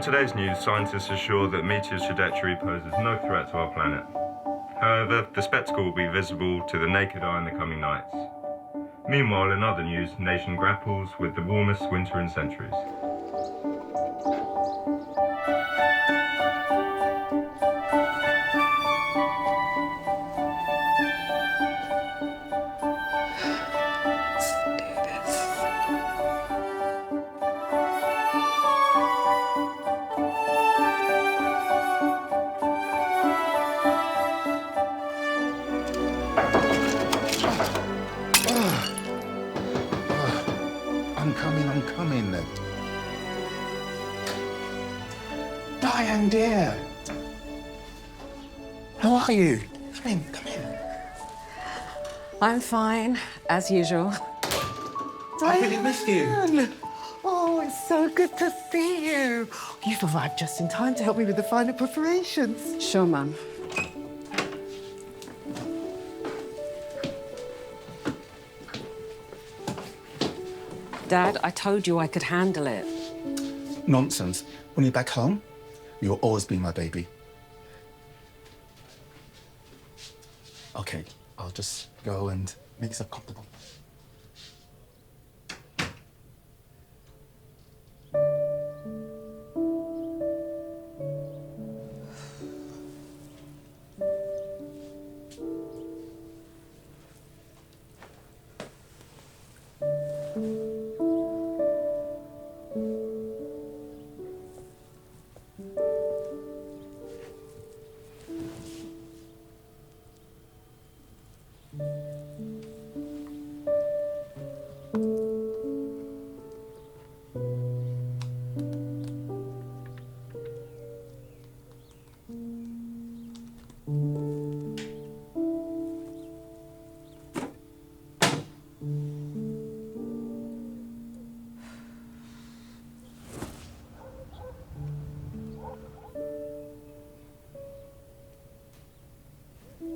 On today's news, scientists assure that meteor's trajectory poses no threat to our planet. However, the spectacle will be visible to the naked eye in the coming nights. Meanwhile, in other news, nation grapples with the warmest winter in centuries. I'm coming. Diane, dear. How are you? Come in. I'm fine, as usual. I really missed you. Oh, it's so good to see you. You've arrived just in time to help me with the final preparations. Sure, Mum. Dad, I told you I could handle it. Nonsense. When you're back home, you'll always be my baby. Okay, I'll just go and make yourself comfortable.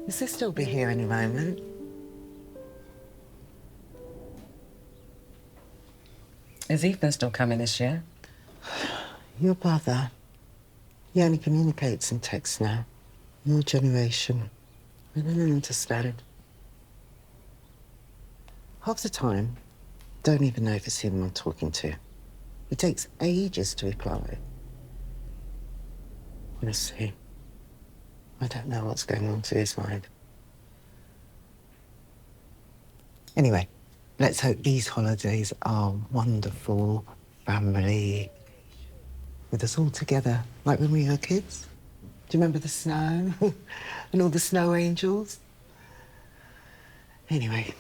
Your sister will be here any moment. Is Ethan still coming this year? Your brother, he only communicates in text now. Your generation, I don't understand. Half the time, don't even know if it's him I'm talking to. It takes ages to reply. Honestly, I don't know what's going on to his mind. Anyway, let's hope these holidays are wonderful, family, with us all together, like when we were kids. Do you remember the snow and all the snow angels? Anyway,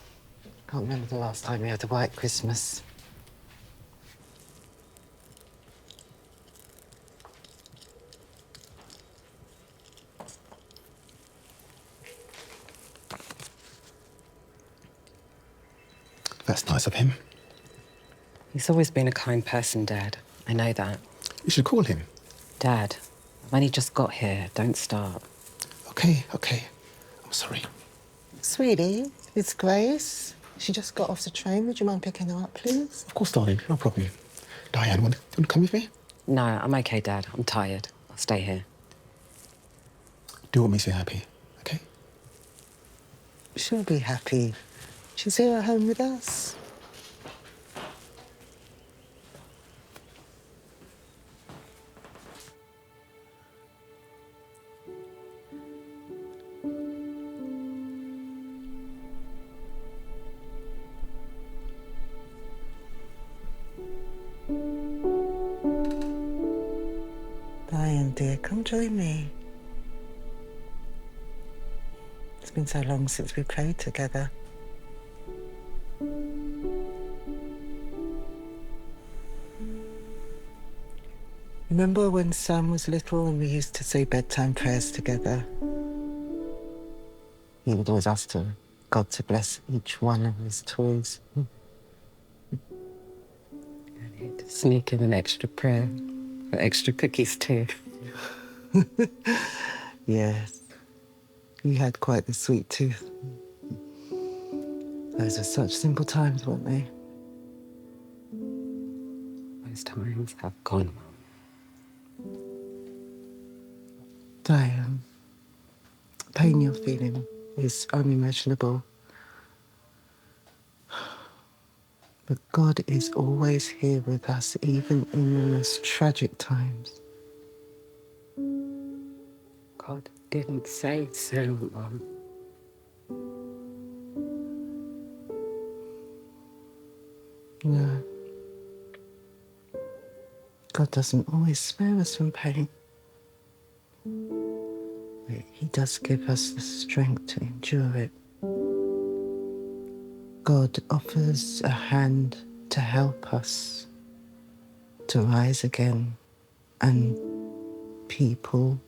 can't remember the last time we had a white Christmas. That's nice of him. He's always been a kind person, Dad. I know that. You should call him. Dad, I've only just got here. Don't start. Okay. I'm sorry. Sweetie, it's Grace. She just got off the train. Would you mind picking her up, please? Of course, darling. No problem. Diane, want to come with me? No, I'm okay, Dad. I'm tired. I'll stay here. Do what makes you happy, okay? She'll be happy. She's here at home with us. Diane, dear, come join me. It's been so long since we played together. Remember when Sam was little and we used to say bedtime prayers together? He would always ask God to bless each one of his toys. I need to sneak in an extra prayer for extra cookies, too. Yes. You had quite the sweet tooth. Those are such simple times, weren't they? Those times have gone, Mum. Diane, pain you're feeling is unimaginable. But God is always here with us, even in the most tragic times. God didn't say so, Mum. No. God doesn't always spare us from pain. But He does give us the strength to endure it. God offers a hand to help us to rise again, and people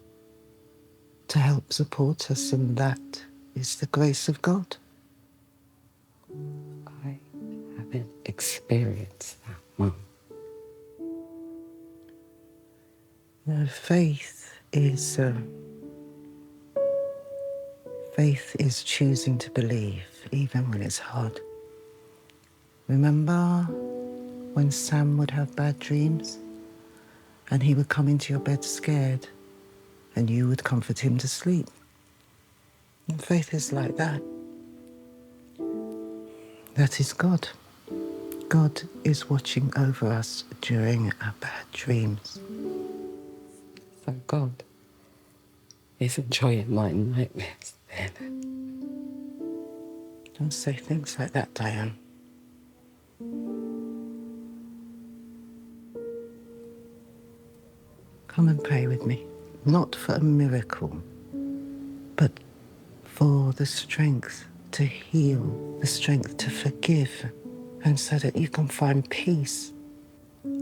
to help support us, and that is the grace of God. I haven't experienced that, Mum. No, faith is choosing to believe, even when it's hard. Remember when Sam would have bad dreams and he would come into your bed scared and you would comfort him to sleep? And faith is like that. That is God. God is watching over us during our bad dreams. So God is enjoying my nightmares then. Don't say things like that, Diane. Come and pray with me. Not for a miracle, but for the strength to heal, the strength to forgive, and so that you can find peace.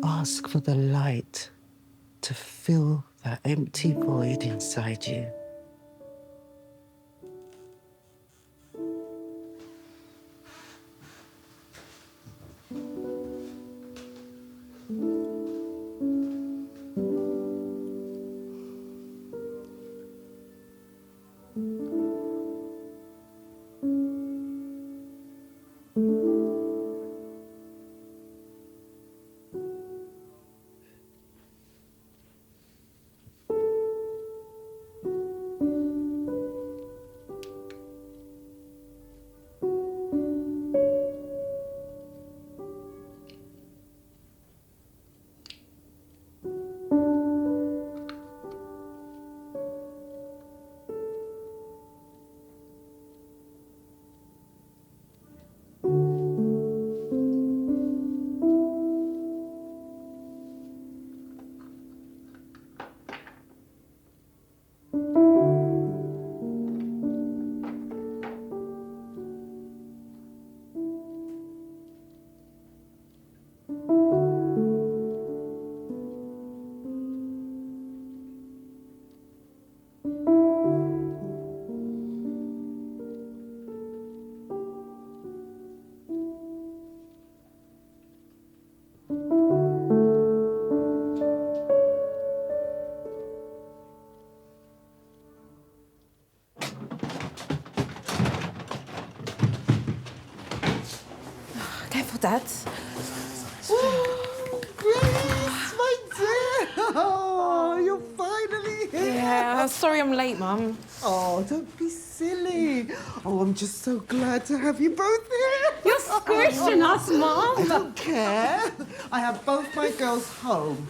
Ask for the light to fill that empty void inside you. Careful, Dad. Grace, my dear! Oh, you're finally here! Yeah, sorry I'm late, Mum. Oh, don't be silly. Oh, I'm just so glad to have you both here. You're squishing us, Mum. I don't care. I have both my girls home,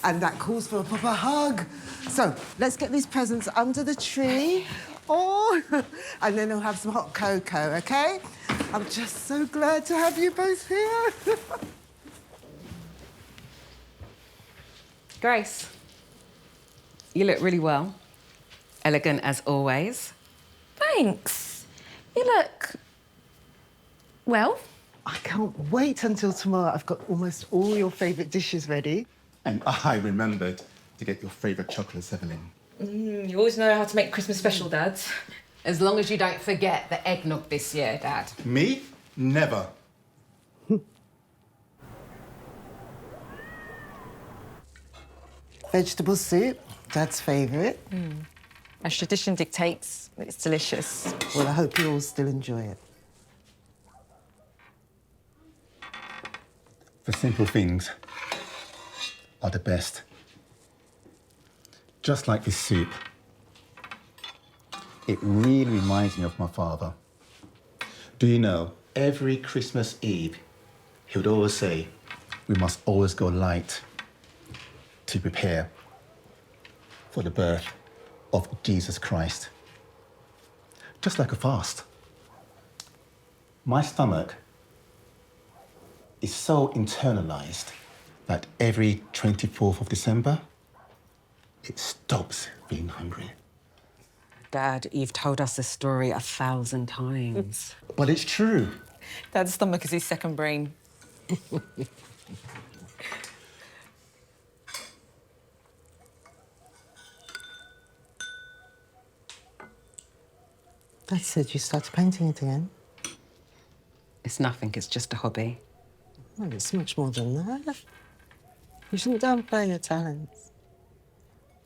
and that calls for a proper hug. So, let's get these presents under the tree. Oh, and then we'll have some hot cocoa, okay? I'm just so glad to have you both here. Grace, you look really well. Elegant as always. Thanks. You look... well. I can't wait until tomorrow. I've got almost all your favourite dishes ready. And I remembered to get your favourite chocolates, Evelyn. You always know how to make Christmas special, Dad. As long as you don't forget the eggnog this year, Dad. Me? Never. Vegetable soup, Dad's favourite. As tradition dictates, it's delicious. Well, I hope you all still enjoy it. The simple things are the best. Just like this soup. It really reminds me of my father. Do you know, every Christmas Eve, he would always say, we must always go light to prepare for the birth of Jesus Christ. Just like a fast. My stomach is so internalized that every 24th of December, it stops being hungry. Dad, you've told us this story 1,000 times. But it's true. Dad's stomach is his second brain. Dad said you started painting it again. It's nothing, it's just a hobby. Well, it's much more than that. You shouldn't downplay your talents.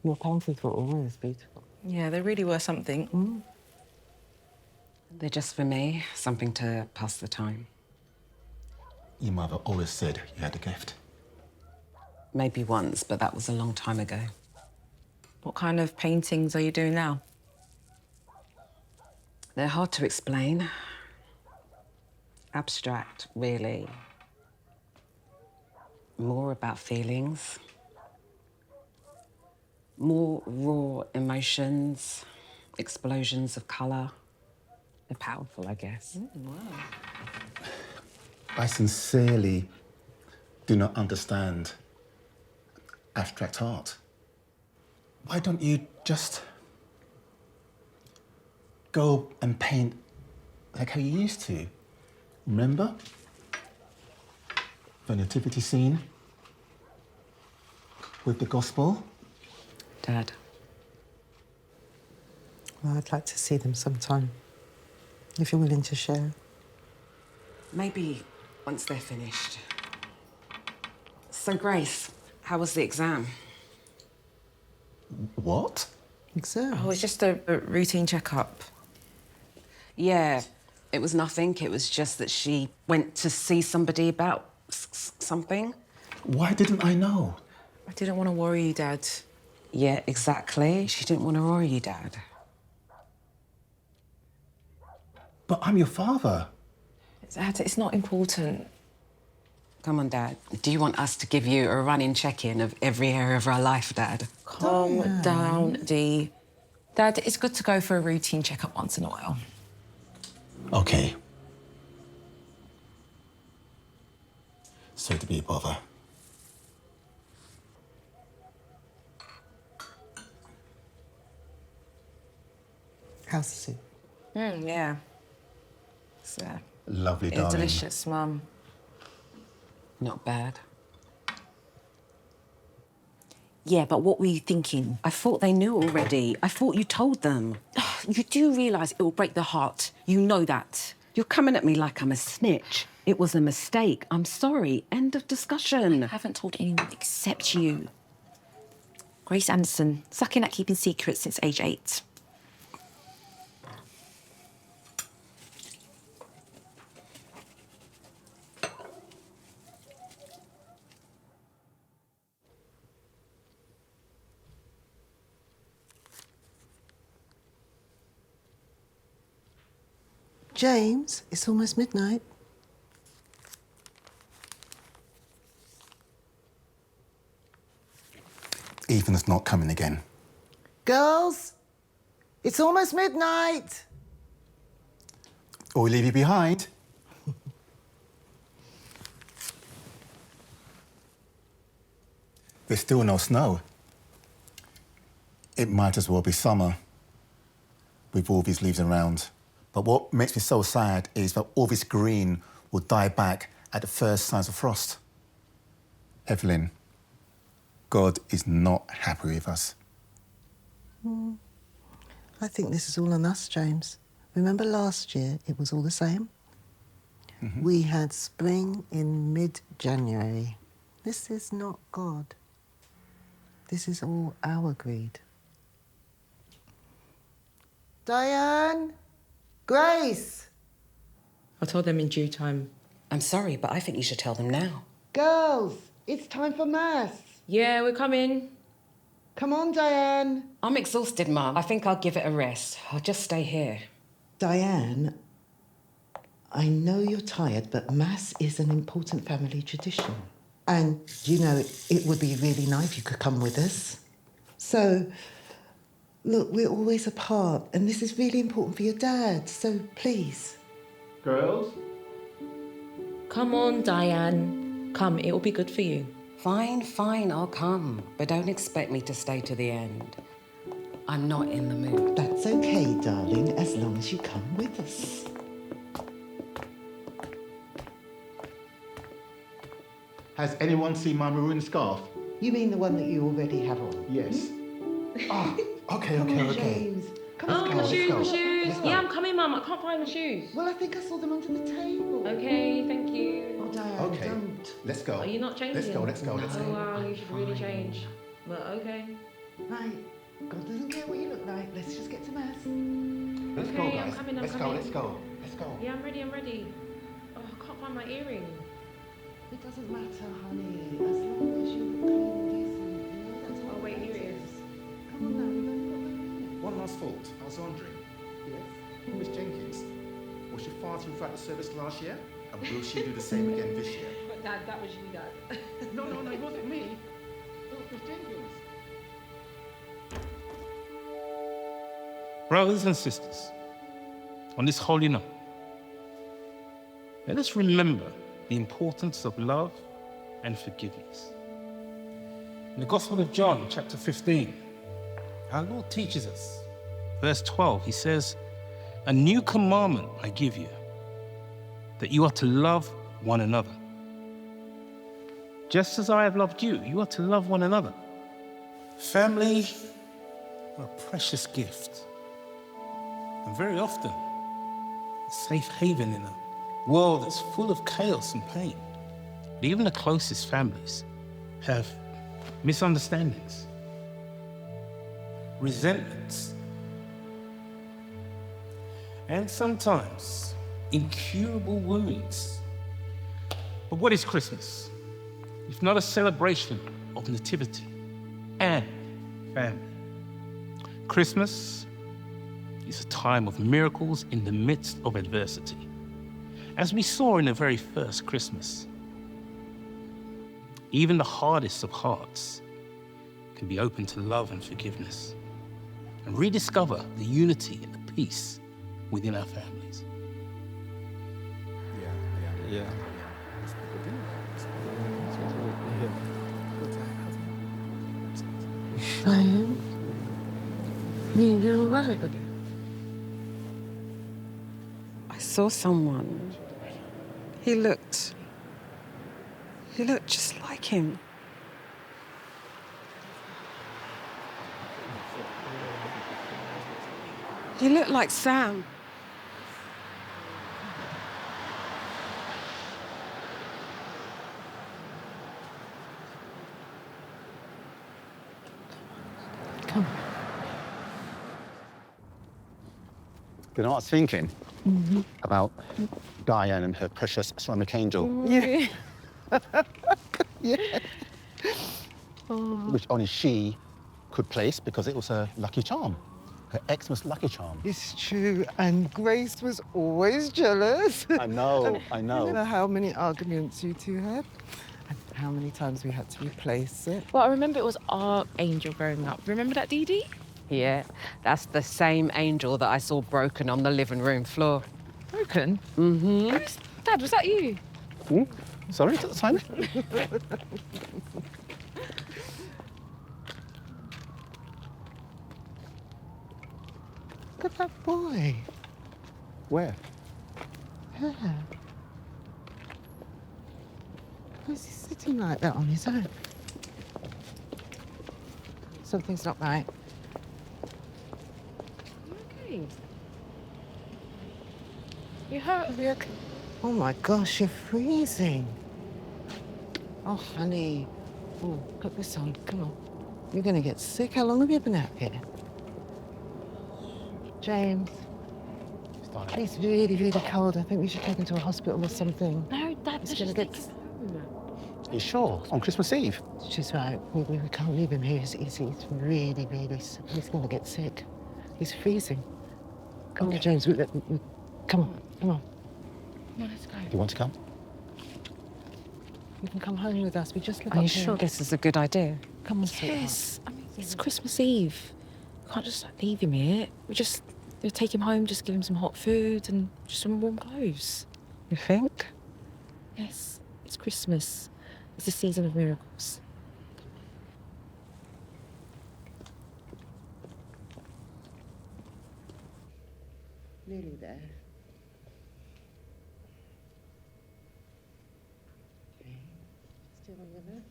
Your paintings were always beautiful. Yeah, they really were something. They're just for me, something to pass the time. Your mother always said you had a gift. Maybe once, but that was a long time ago. What kind of paintings are you doing now? They're hard to explain. Abstract, really. More about feelings. More raw emotions, explosions of colour. They're powerful, I guess. I sincerely do not understand abstract art. Why don't you just go and paint like how you used to? Remember? The nativity scene with the gospel? Dad, Well, I'd like to see them sometime, if you're willing to share. maybe once they're finished. So, Grace, how was the exam? What? Exam. Oh, it's just a routine checkup. Yeah, it was nothing. It was just that she went to see somebody about something. Why didn't I know? I didn't want to worry you, Dad. Yeah, exactly. She didn't want to worry you, Dad. But I'm your father. Dad, it's not important. Come on, Dad. Do you want us to give you a running check-in of every area of our life, Dad? Calm down, Dee. Dad, it's good to go for a routine checkup once in a while. Okay. Sorry to be a bother. How's the soup? Yeah. It's, Lovely, it's darling. delicious, Mum. Not bad. Yeah, but what were you thinking? I thought they knew already. I thought you told them. You do realise it will break their heart. You know that. You're coming at me like I'm a snitch. It was a mistake. I'm sorry. End of discussion. I haven't told anyone except you. Grace Anderson, sucking at keeping secrets since age 8. James, it's almost midnight. Ethan's not coming again. Girls, it's almost midnight. Or we leave you behind. There's still no snow. It might as well be summer with all these leaves around. But what makes me so sad is that all this green will die back at the first signs of frost. Evelyn, God is not happy with us. I think this is all on us, James. Remember last year, it was all the same? We had spring in mid-January. This is not God. This is all our greed. Diane? Grace? I told them in due time. I'm sorry, but I think you should tell them now. Girls, it's time for Mass. Yeah, we're coming. Come on, Diane. I'm exhausted, Mum. I think I'll give it a rest. I'll just stay here. Diane, I know you're tired, but Mass is an important family tradition. And, you know, it would be really nice if you could come with us. So, look, we're always apart, and this is really important for your dad, so please. Girls? Come on, Diane. Come, it'll be good for you. Fine, I'll come. But don't expect me to stay to the end. I'm not in the mood. That's okay, darling, as long as you come with us. Has anyone seen my maroon scarf? You mean the one that you already have on? Yes. Ah, okay. James, come on, Oh, my shoes. Let's go. Yeah, I'm coming, Mum. I can't find my shoes. Well, I think I saw them under the table. Okay, thank you. Oh, Diane, Okay. don't. Let's go. Are you not changing? Let's go. Oh, wow, you should really change. But okay. Right. God doesn't care what you look like. Let's just get to Mass. Let's go, Okay, guys. I'm coming. Let's go. Yeah, I'm ready. Oh, I can't find my earring. It doesn't matter, honey. As long as you look clean and decent. You know, that's what Oh, wait, here it matters. is. Come on now, we've only got 1 minute. One last thought. I was wondering, Yes. Miss Jenkins, was she farting throughout the service last year? And will she do the same again this year? But Dad, that was you, Dad. No, it wasn't me. It was Miss Jenkins. Brothers and sisters, on this holy night, let us remember the importance of love and forgiveness. In the Gospel of John, chapter 15, our Lord teaches us. Verse 12, he says, "A new commandment I give you, that you are to love one another. Just as I have loved you, you are to love one another." Family are a precious gift. And very often, a safe haven in a world that's full of chaos and pain. But even the closest families have misunderstandings, resentments, and sometimes incurable wounds. But what is Christmas if not a celebration of nativity and family? Christmas is a time of miracles in the midst of adversity. As we saw in the very first Christmas, even the hardest of hearts can be open to love and forgiveness and rediscover the unity and the peace within our families. Yeah. Diane? You all right? I saw someone. He looked just like him. He looked like Sam. You know what I was thinking? About Diane and her precious ceramic angel. Yeah. Which only she could place because it was her lucky charm. Her Xmas lucky charm. It's true, and Grace was always jealous. I know. I don't know how many arguments you two had, and how many times we had to replace it. Well, I remember it was our angel growing up. Remember that, Dee Dee? Yeah, that's the same angel that I saw broken on the living room floor. Broken? Mm-hmm. Dad, was that you? Sorry, Simon? Look at that boy. Where? Yeah. Why is he sitting like that on his own? Something's not right. Okay. You hurt? Are you okay? Oh my gosh, you're freezing. Oh, honey. Oh, put this on. Come on. You're gonna get sick. How long have you been out here? James. He's really, really cold. I think we should take him to a hospital or something. No, Dad, He's let's gonna just get. take him home. You sure? On Christmas Eve? She's right. We can't leave him here. He's really, he's going to get sick. He's freezing. Come on, James. Come on. Come on, let's go. You want to come? You can come home with us. We just live Are up you here. sure this is a good idea? Come on, sweetheart. Yes. I mean, it's Christmas Eve. Can't just leave him here. We just take him home, just give him some hot food and just some warm clothes. You think? Yes, it's Christmas. It's the season of miracles. Nearly there. Okay. Still on your left.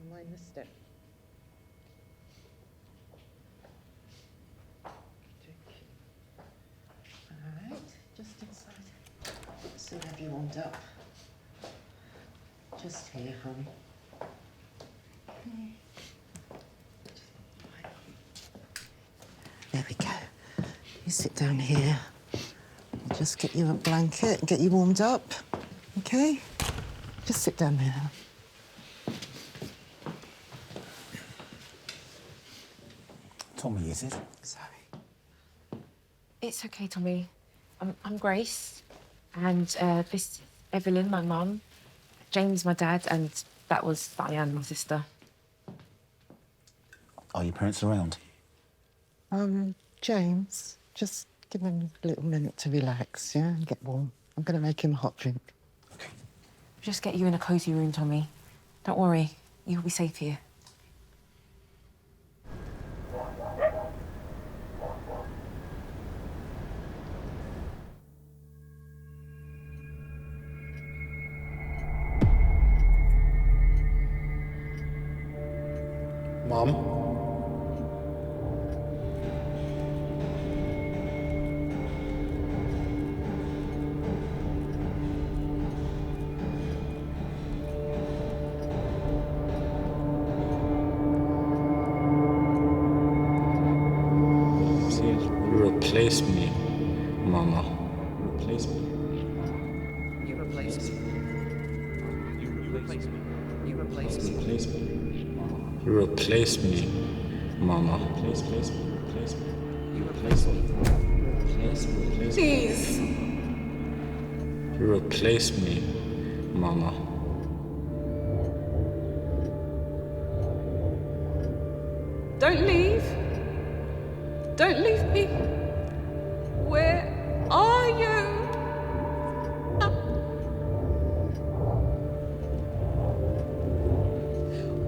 Mind the step. All right, just inside. Still have you warmed up. Just here, honey. There we go. You sit down here. I'll just get you a blanket and get you warmed up. Okay? Just sit down there. Tommy, is it? Sorry. It's okay, Tommy. I'm Grace, and this is Evelyn, my mum. James, my dad, and that was Diane, my sister. Are your parents around? James, just give him a little minute to relax, yeah, and get warm. I'm going to make him a hot drink. Okay. Just get you in a cosy room, Tommy. Don't worry, you'll be safe here. Mum? Replace me, Mama. Replace me. You replace me. You replace me. You replace me. Replace me. Replace me, Mama. Replace me. Replace me. You replace me. Replace me. Please. Replace me, Mama. Don't leave. Don't leave me. Where are you?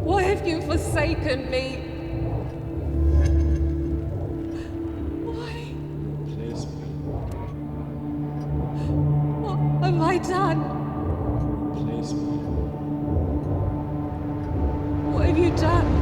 Why have you forsaken me? Why? Replace me. What have I done? Replace me. What have you done?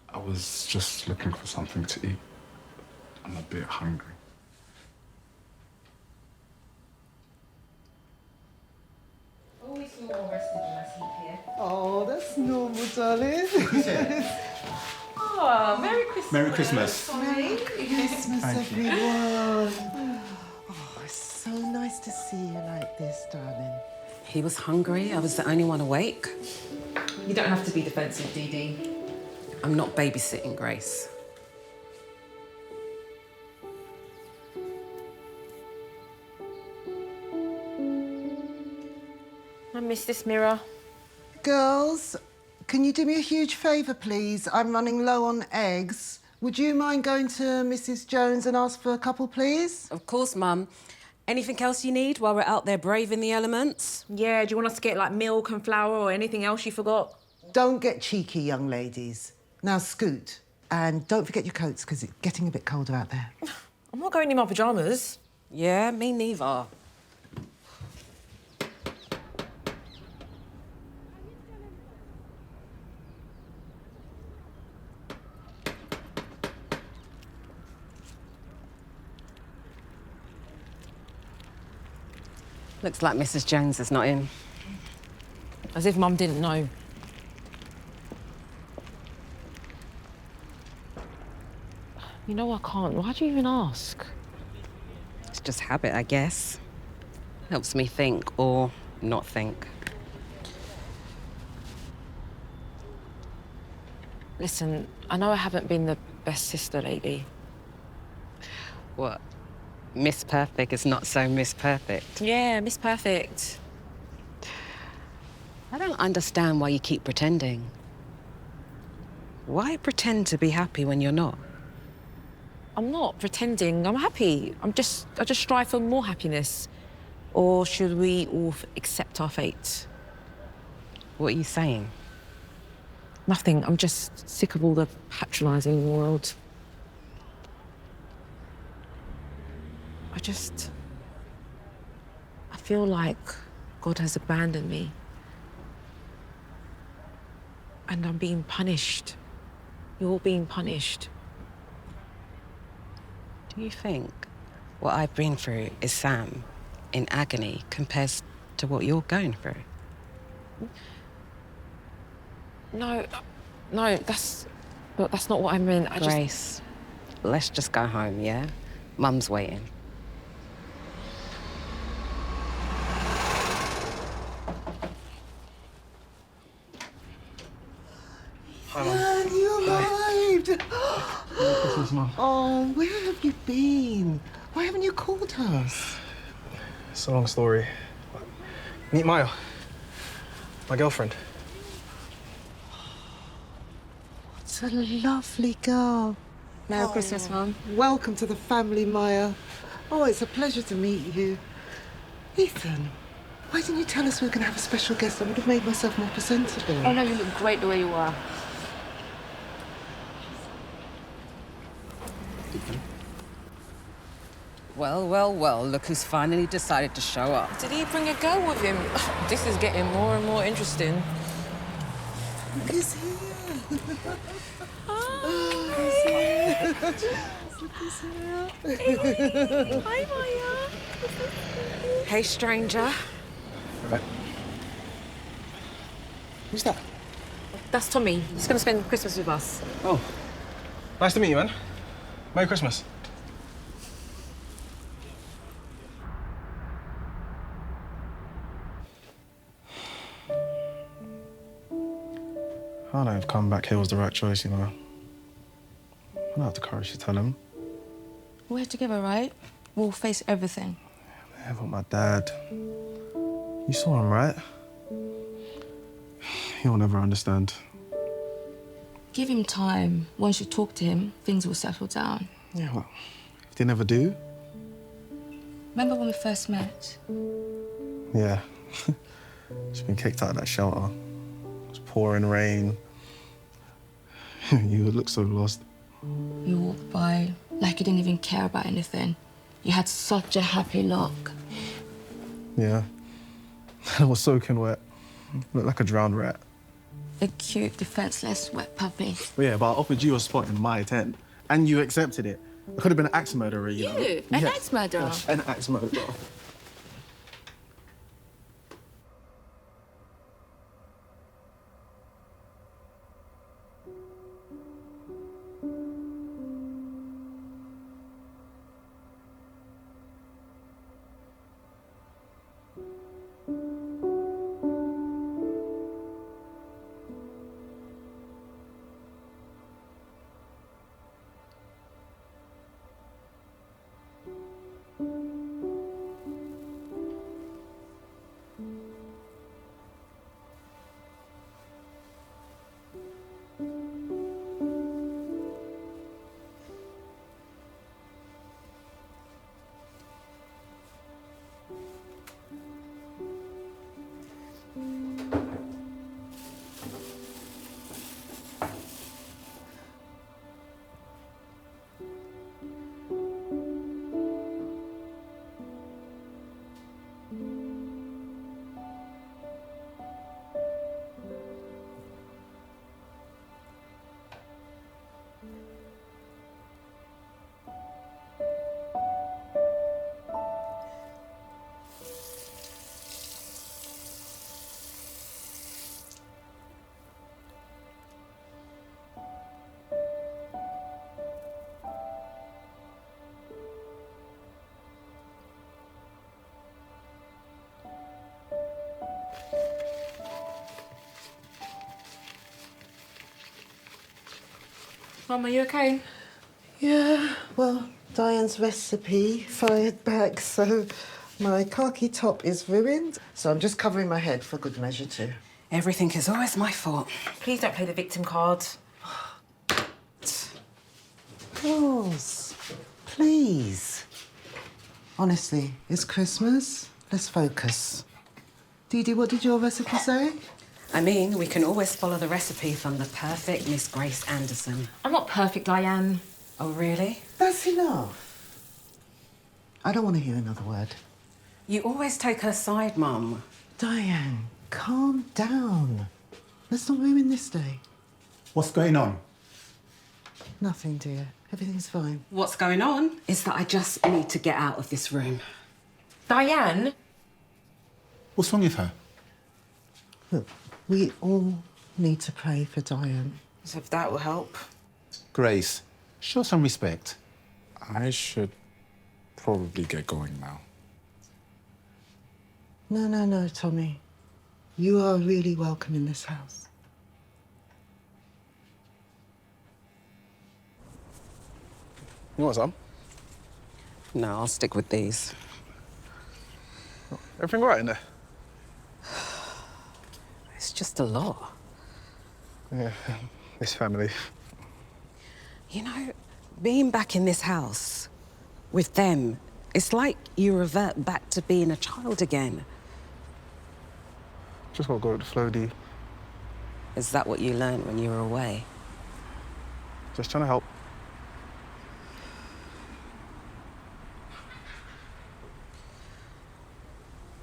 I was just looking for something to eat. I'm a bit hungry. Always feel more rested when I sleep here. Oh, that's normal, darling. Oh, Merry Christmas. Merry Christmas. Merry Christmas, Thank you. everyone. Oh, it's so nice to see you like this, darling. He was hungry. I was the only one awake. You don't have to be defensive, Dee Dee. I'm not babysitting Grace. I miss this mirror. Girls, can you do me a huge favour, please? I'm running low on eggs. Would you mind going to Mrs. Jones and ask for a couple, please? Of course, Mum. Anything else you need while we're out there braving the elements? Yeah, do you want us to get like milk and flour or anything else you forgot? Don't get cheeky, young ladies. Now scoot. And don't forget your coats, because it's getting a bit colder out there. I'm not going in my pyjamas. Yeah, me neither. Looks like Mrs. Jones is not in. As if Mum didn't know. You know I can't. Why do you even ask? It's just habit, I guess. Helps me think or not think. Listen, I know I haven't been the best sister lately. What? Miss Perfect is not so Miss Perfect. Yeah, Miss Perfect. I don't understand why you keep pretending. Why pretend to be happy when you're not? I'm not pretending. I'm happy. I just strive for more happiness. Or should we all accept our fate? What are you saying? Nothing. I'm just sick of all the patronising world. I feel like God has abandoned me. And I'm being punished. You're all being punished. Do you think what I've been through is Sam in agony compares to what you're going through? No, that's not what I meant. Grace, let's just go home, yeah? Mum's waiting. Man, you arrived! Christmas, Mum. Oh, where have you been? Why haven't you called us? It's a long story. Meet Maya, my girlfriend. What a lovely girl. Merry Christmas, Mum. Welcome to the family, Maya. Oh, it's a pleasure to meet you. Ethan, why didn't you tell us we were going to have a special guest? I would have made myself more presentable. Oh, no, you look great the way you are. Well, well, well, look who's finally decided to show up. Did he bring a girl with him? This is getting more and more interesting. Look who's here. Hi, Maya. Hey, stranger. Right. Who's that? That's Tommy. He's going to spend Christmas with us. Oh, nice to meet you, man. Merry Christmas. I don't know if coming back here was the right choice, you know. I don't have the courage to tell him. We're together, right? We'll face everything. Yeah, but my dad... You saw him, right? He'll never understand. Give him time. Once you talk to him, things will settle down. Yeah, well, if they never do... Remember when we first met? Yeah. She's been kicked out of that shelter. It's pouring rain. You look so lost. You walked by like you didn't even care about anything. You had such a happy look. Yeah. I was soaking wet. Looked like a drowned rat. A cute, defenseless, wet puppy. Well, yeah, but I offered you a spot in my tent, and you accepted it. I could have been an axe murderer, you know. You? An axe murderer? An axe murderer. Mum, are you okay? Yeah, well, Diane's recipe fired back, so my khaki top is ruined. So I'm just covering my head for good measure too. Everything is always my fault. Please don't play the victim card. Girls, please. Honestly, it's Christmas. Let's focus. Dee Dee, what did your recipe say? I mean, we can always follow the recipe from the perfect Miss Grace Anderson. I'm not perfect, Diane. Oh, really? That's enough. I don't want to hear another word. You always take her side, Mum. Diane, calm down. Let's not ruin this day. What's going on? Nothing, dear. Everything's fine. What's going on is that I just need to get out of this room. Diane? What's wrong with her? Look, we all need to pray for Diane. So if that will help. Grace, show some respect. I should probably get going now. No, Tommy. You are really welcome in this house. You want some? No, I'll stick with these. Everything all right in there? It's just a lot. Yeah, this family. You know, being back in this house with them, it's like you revert back to being a child again. Just gotta go with the flow, Dee. Is that what you learned when you were away? Just trying to help.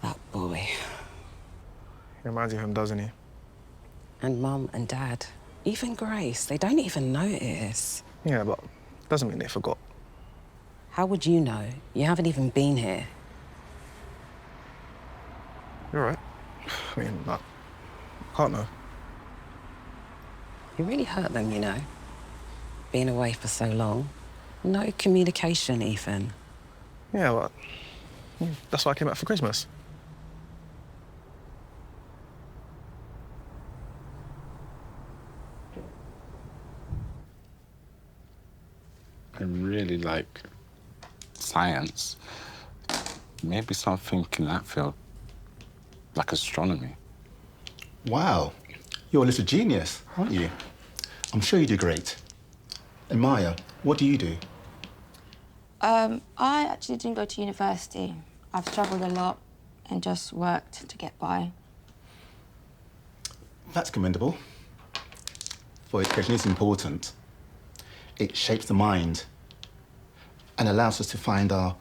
That boy. He reminds you of him, doesn't he? And Mum and Dad. Even Grace, they don't even notice. Yeah, but doesn't mean they forgot. How would you know? You haven't even been here. You're right. I mean, I can't know. You really hurt them, you know. Being away for so long. No communication, even. Yeah, well, that's why I came back for Christmas. I really like science. Maybe something in that field, like astronomy. Wow, you're a little genius, aren't you? I'm sure you do great. And Maya, what do you do? I actually didn't go to university. I've travelled a lot and just worked to get by. That's commendable. For education is important. It shapes the mind and allows us to find our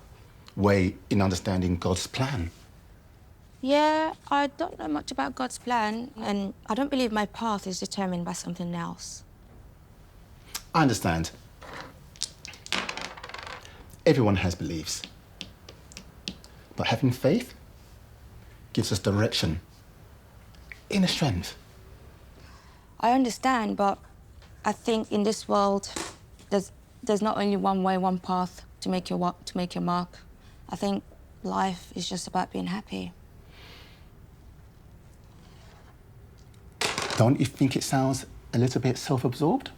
way in understanding God's plan. Yeah, I don't know much about God's plan, and I don't believe my path is determined by something else. I understand. Everyone has beliefs. But having faith gives us direction, inner strength. I understand, but I think in this world, there's not only one way, one path to make your mark. I think life is just about being happy. Don't you think it sounds a little bit self-absorbed?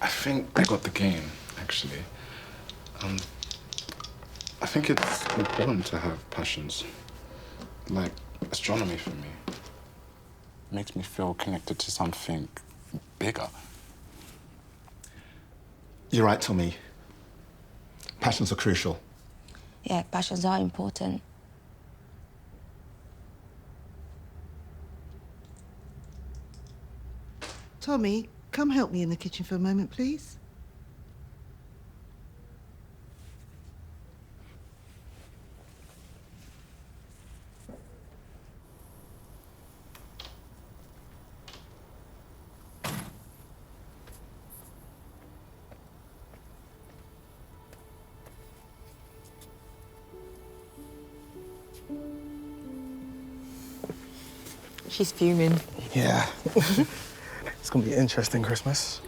I think I got the game, actually. I think it's important to have passions. Like astronomy for me. Makes me feel connected to something bigger. You're right, Tommy. Passions are crucial. Yeah, passions are important. Tommy, come help me in the kitchen for a moment, please. She's fuming. Yeah. It's gonna be an interesting Christmas.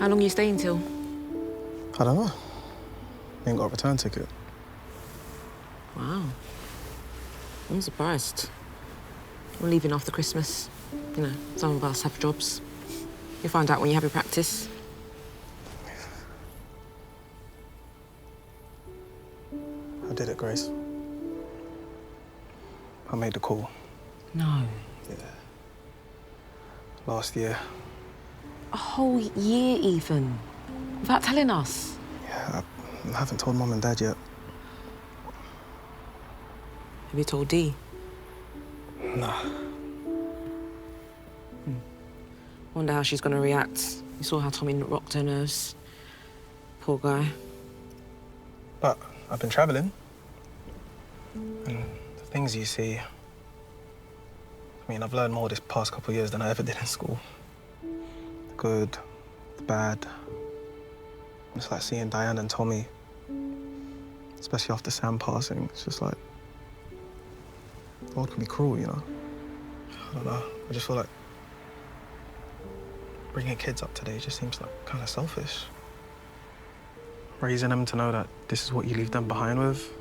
How long are you staying till? I don't know. Ain't got a return ticket. Wow. I'm surprised. We're leaving after Christmas. You know, some of us have jobs. You'll find out when you have your practice. I did it, Grace. I made the call. No. Yeah. Last year. A whole year, even. Without telling us. Yeah, I haven't told Mum and Dad yet. Have you told Dee? Nah. Wonder how she's gonna react. You saw how Tommy rocked her nerves. Poor guy. But I've been traveling. And the things you see... I mean, I've learned more this past couple of years than I ever did in school. The good, the bad. It's like seeing Diane and Tommy, especially after Sam passing. It's just like, the world can be cruel, you know? I don't know. I just feel like bringing kids up today just seems like kind of selfish. Raising them to know that this is what you leave them behind with.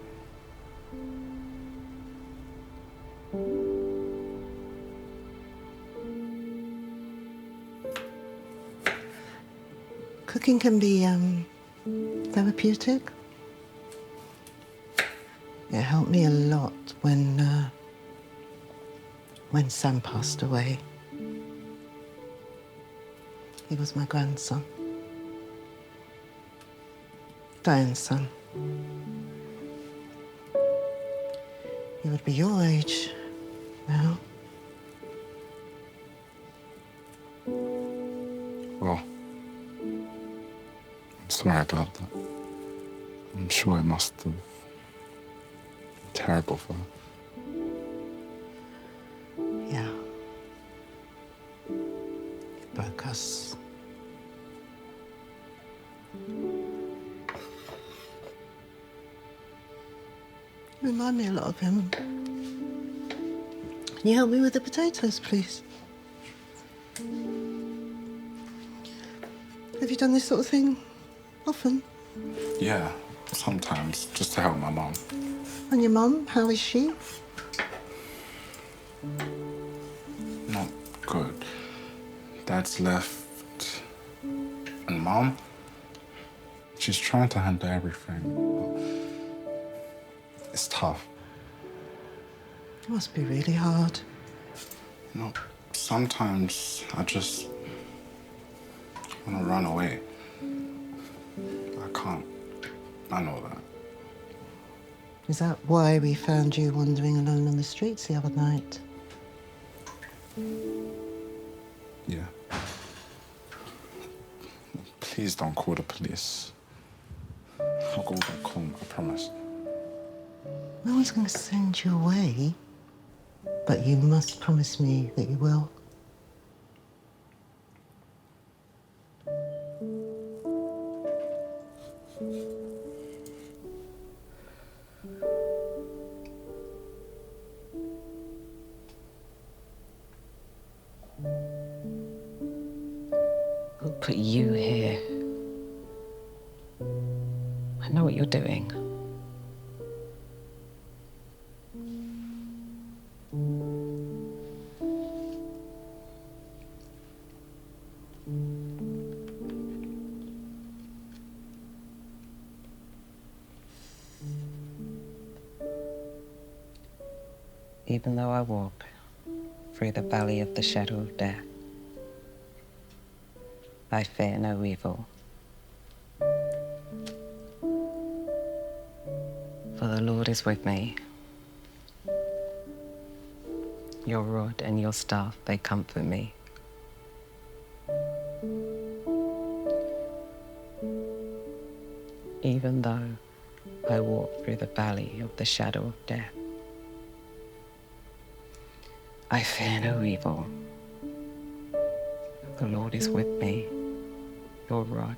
Cooking can be therapeutic. It helped me a lot when Sam passed away. He was my grandson. Diane's son. He would be your age now. Well, I'm sorry about that. I'm sure it must have been terrible for her. Yeah. It broke us. You remind me a lot of him. Can you help me with the potatoes, please? Have you done this sort of thing often? Yeah, sometimes, just to help my mum. And your mum, how is she? Not good. Dad's left. And Mum? She's trying to handle everything, but it's tough. It must be really hard. You know, sometimes I just want to run away. I can't. I know that. Is that why we found you wandering alone on the streets the other night? Yeah. Please don't call the police. I'll go back home, I promise. No one's going to send you away, but you must promise me that you will. Who put you here? I know what you're doing. Even though I walk through the valley of the shadow of death, I fear no evil. For the Lord is with me. Your rod and your staff, they comfort me. Even though I walk through the valley of the shadow of death, I fear no evil. The Lord is with me. Your rod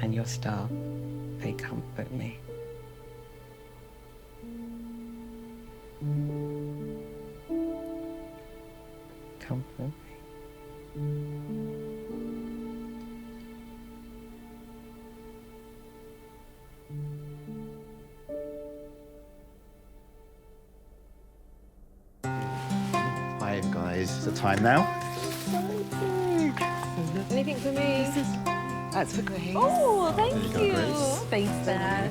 and your staff, they comfort me. Comfort me. Hi guys, is the time now? Anything for me? That's for Grace. Oh, thank There you go, you. Grace. Thanks, Dad.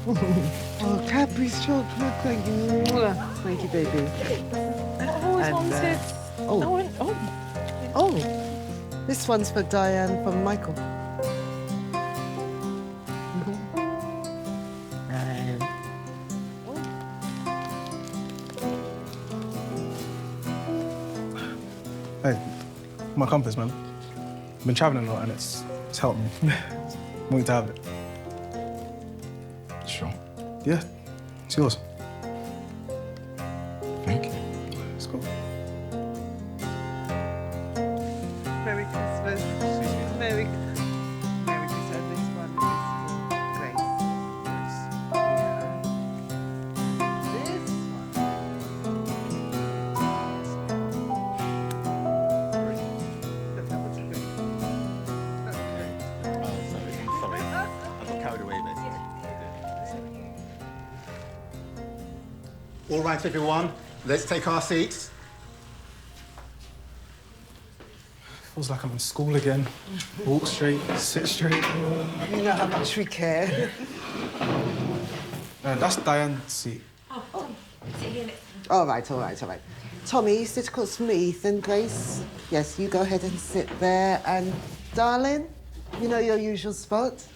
Oh, Cadbury's chocolate, thank you. Thank you, baby. I always wanted. Oh, this one's for Diane from Michael. Hey, my compass, man. I've been traveling a lot and it's helped me. Want you to have it? Sure. Yeah, it's yours. Thank you. Let's go. Merry Christmas. Merry Christmas. This one is for Grace. This Sorry. I got carried away there. All right, everyone. Let's take our seats. Feels like I'm in school again. Walk straight, sit straight. You know how much we care. That's Diane's seat. All right. Tommy, sit across from Ethan, Grace. Yes, you go ahead and sit there. And, darling, you know your usual spot?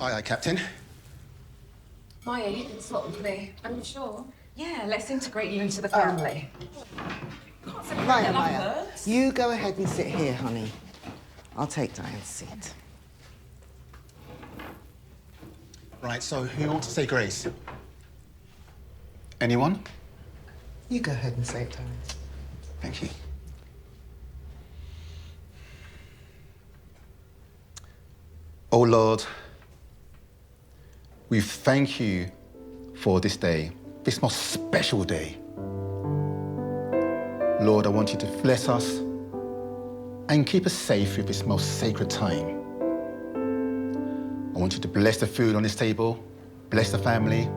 Aye, aye, Captain. Maya, you can swap with me. Are you sure? Yeah, let's integrate you into the family. Maya, you go ahead and sit here, honey. I'll take Diane's seat. Right, so who wants to say grace? Anyone? You go ahead and say it, Diane. Thank you. Oh Lord, we thank you for this day, this most special day. Lord, I want you to bless us and keep us safe with this most sacred time. I want you to bless the food on this table, bless the family,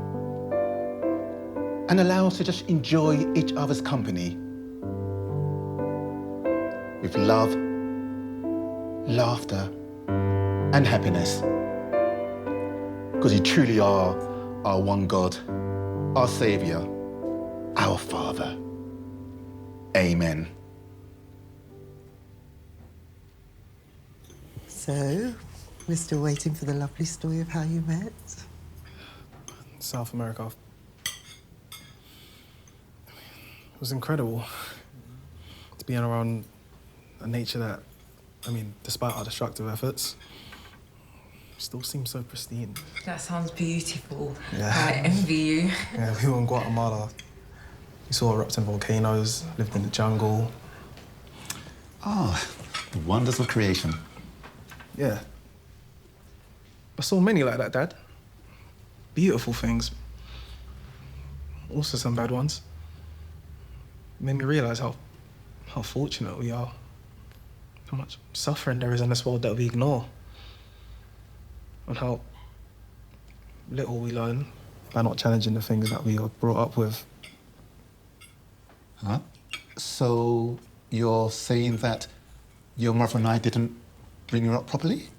and allow us to just enjoy each other's company with love, laughter, and happiness. Because you truly are our one God, our Savior, our Father. Amen. So, we're still waiting for the lovely story of how you met? South America. It was incredible to be around a nature that, despite our destructive efforts, still seems so pristine. That sounds beautiful. Yeah. I envy you. Yeah, we were in Guatemala. We saw erupting volcanoes, lived in the jungle. Ah, the wonders of creation. Yeah. I saw many like that, Dad. Beautiful things. Also some bad ones. Made me realise how fortunate we are. How much suffering there is in this world that we ignore. And how little we learn by not challenging the things that we are brought up with. Huh? So you're saying that your mother and I didn't bring you up properly?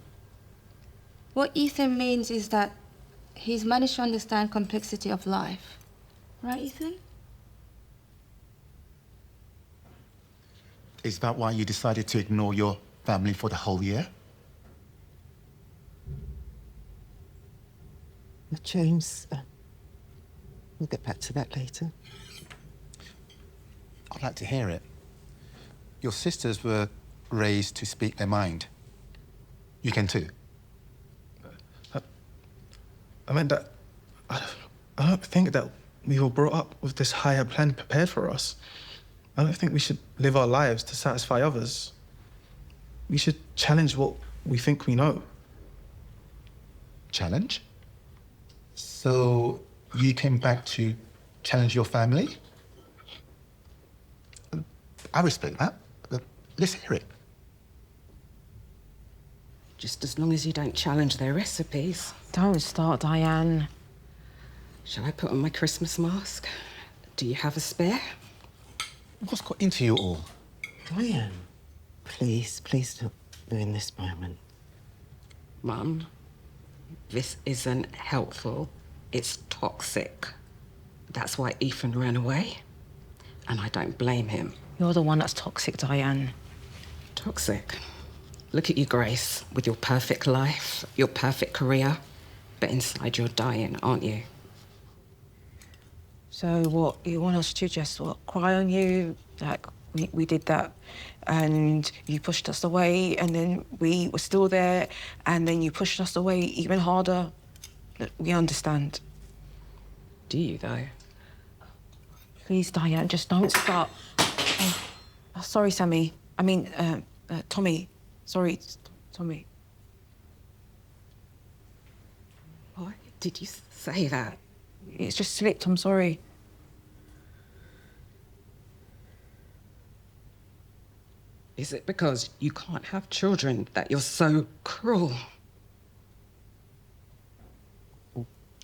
What Ethan means is that he's managed to understand complexity of life. Right, Ethan? Is that why you decided to ignore your family for the whole year? James, we'll get back to that later. I'd like to hear it. Your sisters were raised to speak their mind. You can too. I meant that I don't think that we were brought up with this higher plan prepared for us. I don't think we should live our lives to satisfy others. We should challenge what we think we know. Challenge? So you came back to challenge your family? I respect that. Let's hear it. Just as long as you don't challenge their recipes. Don't start, Diane. Shall I put on my Christmas mask? Do you have a spare? What's got into you all? Diane, please don't ruin this moment. Mum, this isn't helpful. It's toxic. That's why Ethan ran away. And I don't blame him. You're the one that's toxic, Diane. Toxic? Look at you, Grace, with your perfect life, your perfect career. But inside you're dying, aren't you? So what, you want us to just, cry on you? Like, we did that, and you pushed us away, and then we were still there, and then you pushed us away even harder. Look, we understand. Do you, though? Please, Diane, just don't start. Sorry, Sammy. I mean, Tommy. Sorry, Tommy. Why did you say that? It's just slipped, I'm sorry. Is it because you can't have children that you're so cruel?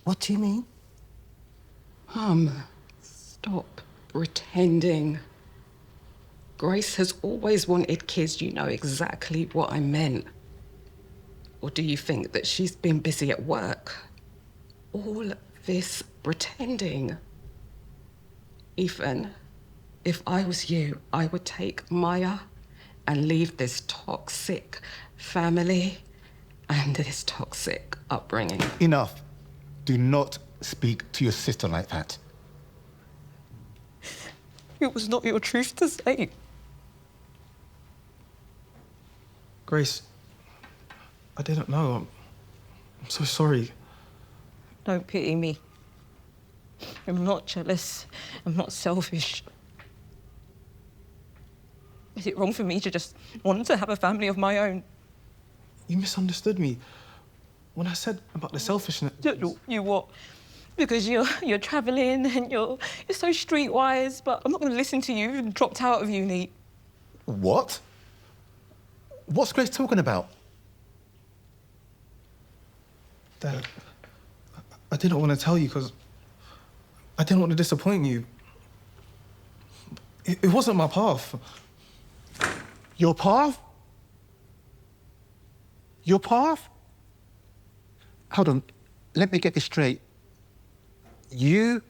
What do you mean? Stop pretending. Grace has always wanted kids. You know exactly what I meant. Or do you think that she's been busy at work? All this pretending. Ethan, if I was you, I would take Maya and leave this toxic family and this toxic upbringing. Enough. Do not speak to your sister like that. It was not your truth to say. Grace, I didn't know. I'm so sorry. Don't pity me. I'm not jealous. I'm not selfish. Is it wrong for me to just want to have a family of my own? You misunderstood me. When I said about the selfishness... You what? Because you're travelling and you're so streetwise, but I'm not going to listen to you. You've dropped out of uni. What? What's Grace talking about? Dad, I didn't want to tell you because I didn't want to disappoint you. It wasn't my path. Your path? Your path? Hold on, let me get this straight. You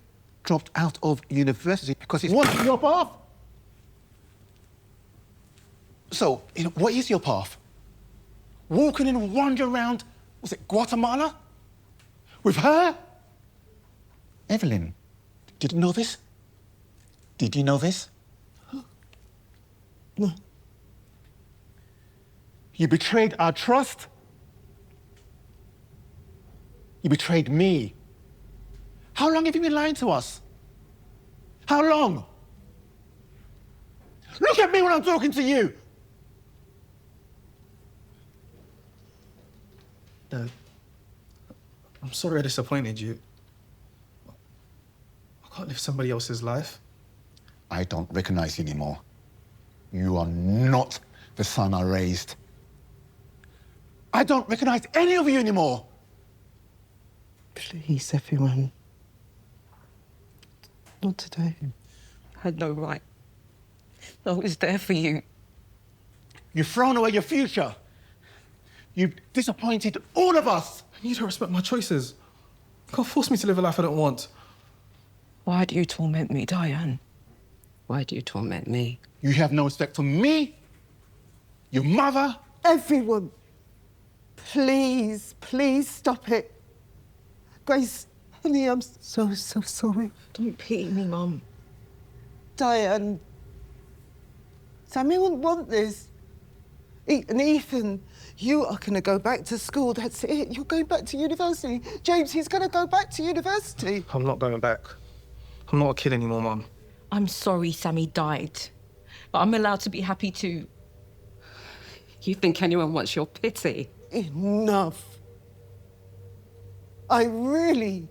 dropped out of university because it wasn't your path? So, what is your path? Walking and wandering around, was it Guatemala? With her? Evelyn, did you know this? Did you know this? No. You betrayed our trust. You betrayed me. How long have you been lying to us? How long? Look at me when I'm talking to you! Dad, I'm sorry I disappointed you. I can't live somebody else's life. I don't recognize you anymore. You are not the son I raised. I don't recognize any of you anymore. Please, everyone. Not today. I had no right. I was there for you. You've thrown away your future. You've disappointed all of us. I need to respect my choices. You can't force me to live a life I don't want. Why do you torment me, Diane? Why do you torment me? You have no respect for me, your mother. Everyone, please stop it. Grace, honey, I'm so sorry. Don't pity me, Mum. Diane, Sammy wouldn't want this. And Ethan, you are going to go back to school. That's it. You're going back to university. James, he's going to go back to university. I'm not going back. I'm not a kid anymore, Mum. I'm sorry Sammy died, but I'm allowed to be happy too. You think anyone wants your pity? Enough. I really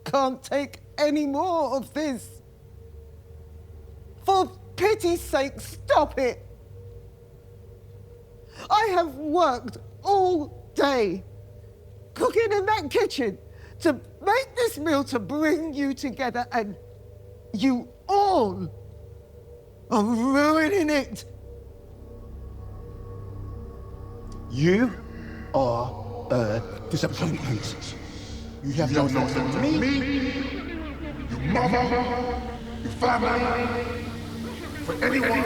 can't take any more of this. For pity's sake, stop it. I have worked all day, cooking in that kitchen, to make this meal to bring you together, and you all are ruining it. You are a disappointment. You have no sense of me, your mother, your family, for anyone,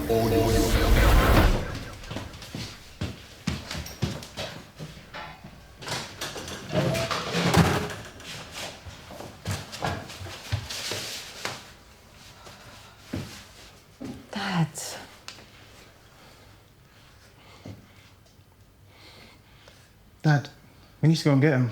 or yourself. Dad. Dad, we need to go and get him.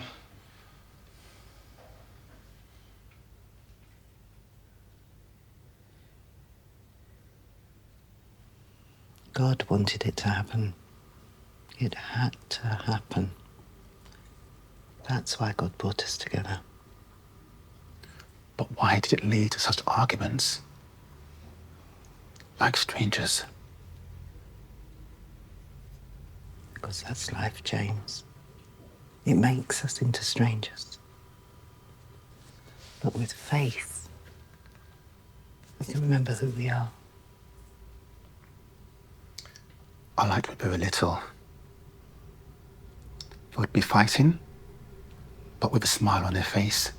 God wanted it to happen. It had to happen. That's why God brought us together. But why did it lead to such arguments? Like strangers. Because that's life, James. It makes us into strangers. But with faith, we can remember who we are. I liked when we were little. They would be fighting, but with a smile on their face.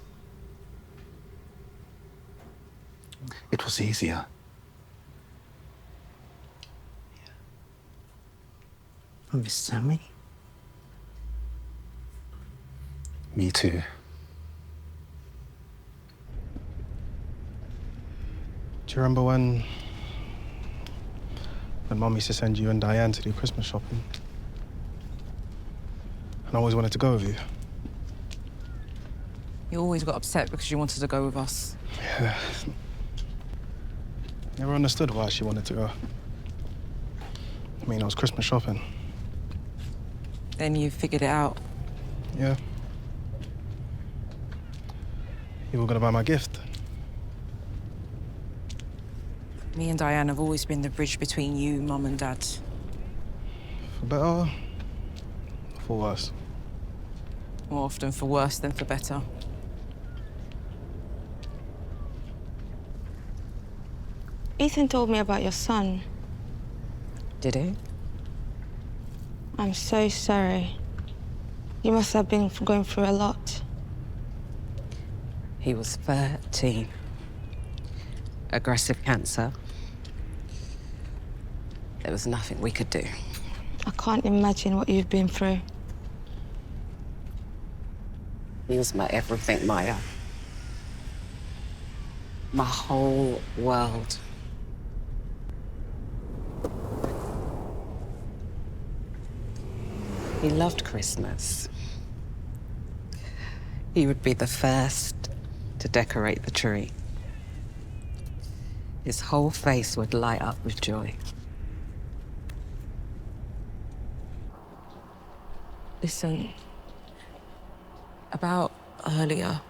It was easier. I miss Sammy. Me too. Do you remember when Mum used to send you and Diane to do Christmas shopping? And I always wanted to go with you. You always got upset because you wanted to go with us. Yeah. Never understood why she wanted to go. I mean, it was Christmas shopping. Then you figured it out. Yeah. You were gonna buy my gift. Me and Diane have always been the bridge between you, Mum and Dad. For better, or for worse? More often for worse than for better. Ethan told me about your son. Did he? I'm so sorry. You must have been going through a lot. He was 13. Aggressive cancer. There was nothing we could do. I can't imagine what you've been through. He was my everything, Maya. My whole world. He loved Christmas. He would be the first to decorate the tree. His whole face would light up with joy. Listen, about earlier,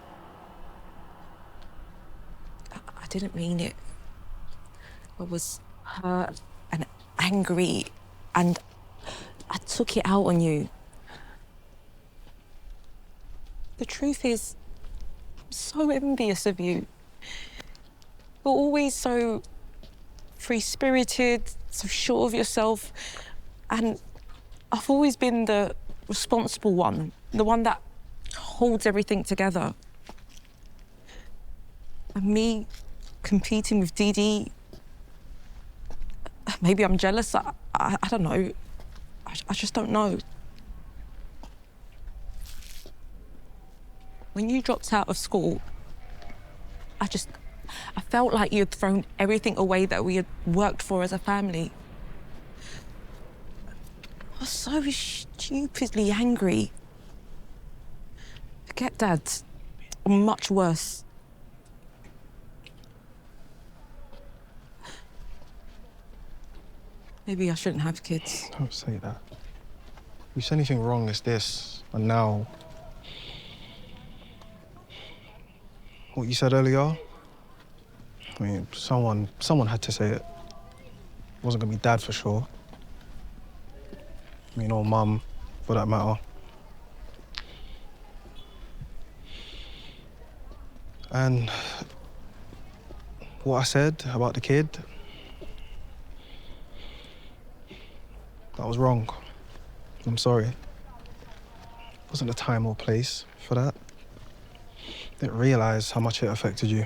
I didn't mean it. I was hurt and angry, and I took it out on you. The truth is, I'm so envious of you. You're always so free-spirited, so sure of yourself, and I've always been the responsible one, the one that holds everything together. And me competing with Dee Dee, maybe I'm jealous, I don't know. I just don't know. When you dropped out of school, I felt like you had thrown everything away that we had worked for as a family. I was so stupidly angry. Forget Dad. Much worse. Maybe I shouldn't have kids. Don't say that. If you say anything wrong, it's this. And now, what you said earlier, I mean, someone had to say it. It wasn't gonna be Dad for sure. I mean, or Mum, for that matter. And what I said about the kid, that was wrong. I'm sorry. Wasn't the time or place for that. Didn't realise how much it affected you.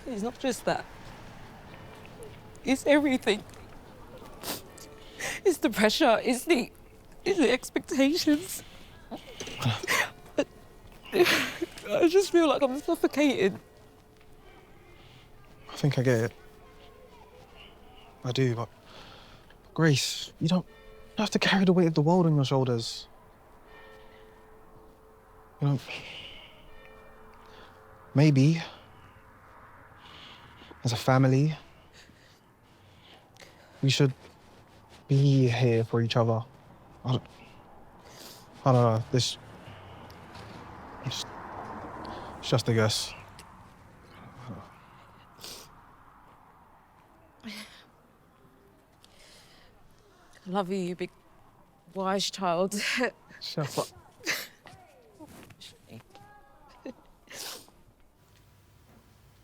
It's not just that. It's everything. It's the pressure, it's the expectations. I just feel like I'm suffocating. I think I get it. I do, but Grace, you don't have to carry the weight of the world on your shoulders. You know, maybe as a family, we should be here for each other. I don't know, it's just a guess. I love you, you big wise child. Shut up.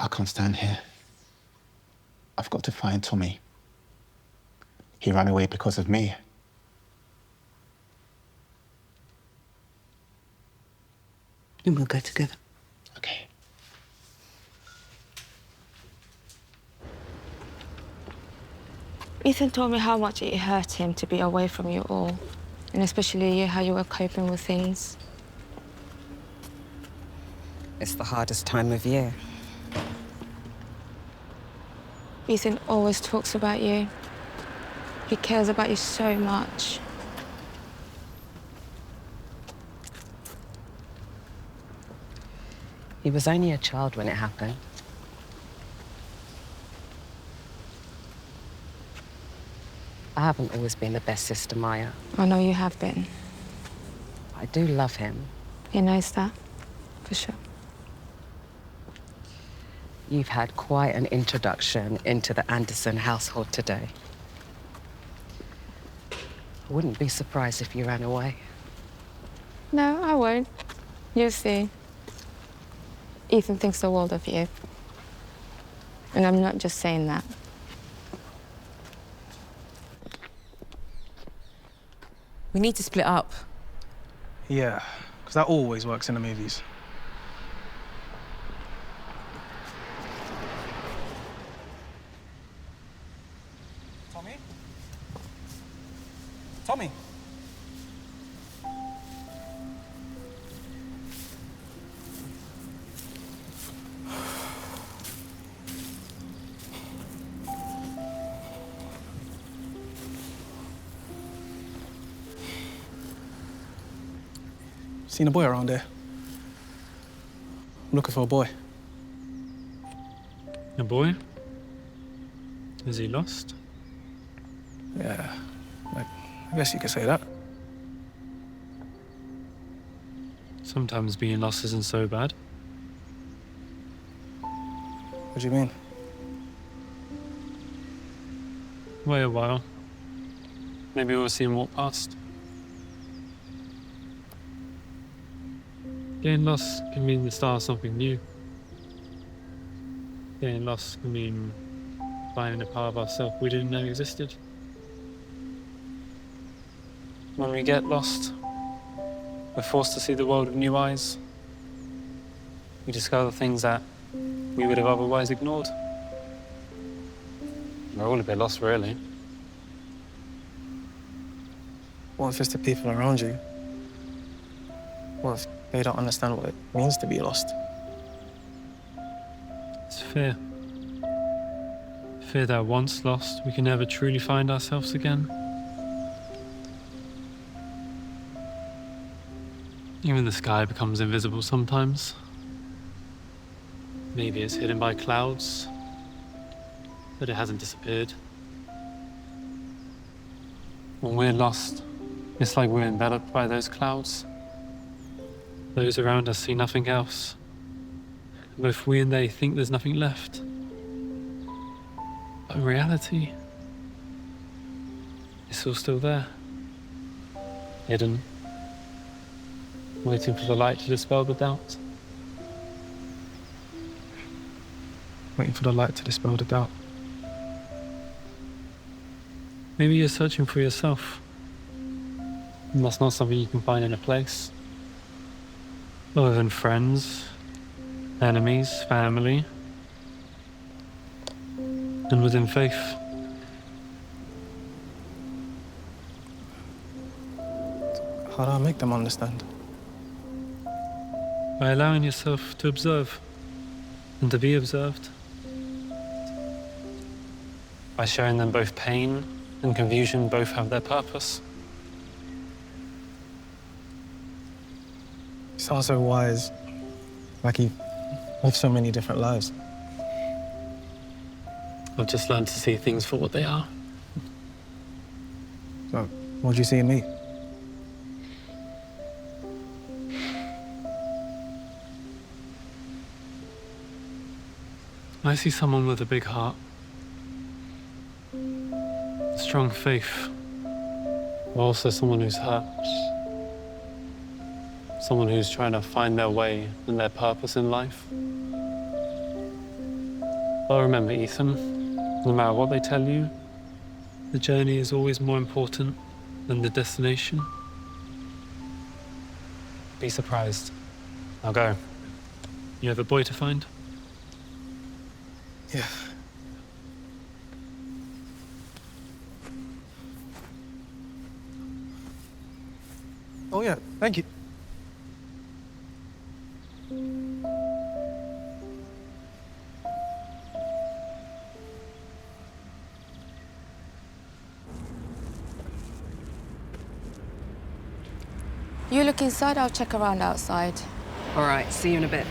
I can't stand here. I've got to find Tommy. He ran away because of me. Then we'll go together. Okay. Ethan told me how much it hurt him to be away from you all, and especially how you were coping with things. It's the hardest time of year. Ethan always talks about you. He cares about you so much. He was only a child when it happened. I haven't always been the best sister, Maya. I know you have been. I do love him. He knows that, for sure. You've had quite an introduction into the Anderson household today. I wouldn't be surprised if you ran away. No, I won't. You'll see. Ethan thinks the world of you. And I'm not just saying that. We need to split up. Yeah, because that always works in the movies. Tommy? Tommy? Seen a boy around there. I'm looking for a boy. A boy? Is he lost? Yeah, I guess you could say that. Sometimes being lost isn't so bad. What do you mean? Wait a while. Maybe we'll see him walk past. Getting lost can mean the start of something new. Getting lost can mean finding a part of ourselves we didn't know existed. When we get lost, we're forced to see the world with new eyes. We discover things that we would have otherwise ignored. We're all a bit lost, really. What if it's the people around you? What if they don't understand what it means to be lost? It's fear. Fear that once lost, we can never truly find ourselves again. Even the sky becomes invisible sometimes. Maybe it's hidden by clouds, but it hasn't disappeared. When we're lost, it's like we're enveloped by those clouds. Those around us see nothing else. Both we and they think there's nothing left. But in reality, it's all still there. Hidden. Waiting for the light to dispel the doubt. waiting for the light to dispel the doubt. Maybe you're searching for yourself. And that's not something you can find in a place. Other than friends, enemies, family, and within faith. How do I make them understand? By allowing yourself to observe and to be observed. By showing them both pain and confusion both have their purpose. You sound so wise, like you've lived so many different lives. I've just learned to see things for what they are. So, what do you see in me? I see someone with a big heart. Strong faith. But also someone who's hurt. Someone who's trying to find their way and their purpose in life. But remember, Ethan, no matter what they tell you, the journey is always more important than the destination. Be surprised. Now go. You have a boy to find? Yeah. Oh, yeah, thank you. You look inside, I'll check around outside. All right, see you in a bit.